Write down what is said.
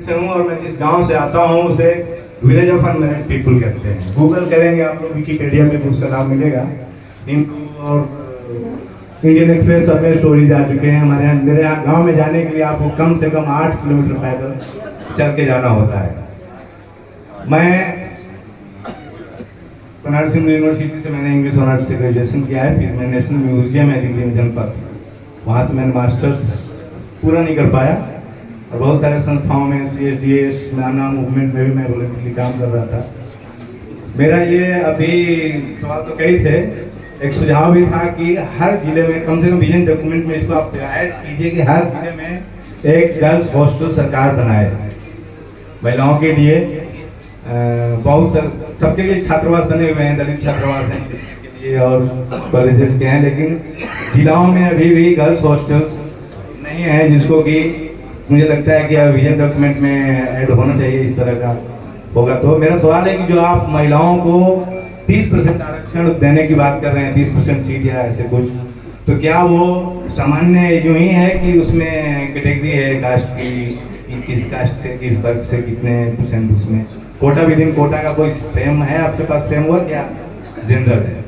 से हूँ और मैं जिस गांव से आता हूँ उसे विलेज ऑफ अनमैरिड पीपल कहते हैं। गूगल करेंगे आप लोग, विकीपीडिया में भी उसका नाम मिलेगा। हिंदू और इंडियन एक्सप्रेस सब में स्टोरीज आ चुके हैं। हमारे यहाँ, मेरे यहाँ गांव में जाने के लिए आपको कम से कम 8 किलोमीटर पैदल चल के जाना होता है। मैं बनारस हिंदू यूनिवर्सिटी से मैंने इंग्लिश ऑनर्स से ग्रेजुएशन किया है। फिर मैं नेशनल म्यूजियम है दिल्ली में जनपद, वहाँ से मैंने मास्टर्स पूरा नहीं कर पाया और बहुत सारे संस्थाओं में CSDS नाना मूवमेंट में भी मैं वॉलंटियरली काम कर रहा था। मेरा ये अभी सवाल तो कई थे, एक सुझाव भी था कि हर जिले में कम से कम विजन डॉक्यूमेंट में इसको आप ऐड कीजिए कि हर जिले में एक गर्ल्स हॉस्टल सरकार बनाए महिलाओं के लिए। बहुत सबके लिए छात्रावास बने हुए हैं, दलित छात्रावास हैं के लिए और कॉलेजेस के हैं, लेकिन जिलाओं में अभी भी गर्ल्स हॉस्टल्स नहीं है, जिसको कि मुझे लगता है कि विजन डॉक्यूमेंट में ऐड होना चाहिए। इस तरह का होगा तो मेरा सवाल है कि जो आप महिलाओं को 30% आरक्षण देने की बात कर रहे हैं, 30% सीट या ऐसे कुछ, तो क्या वो सामान्य यूं ही है कि उसमें कैटेगरी है कास्ट की, किस कास्ट से किस वर्ग से कितने %, उसमें कोटा विदिन कोटा का कोई फ्रेम है आपके पास, फ्रेमवर्क या जनरल है?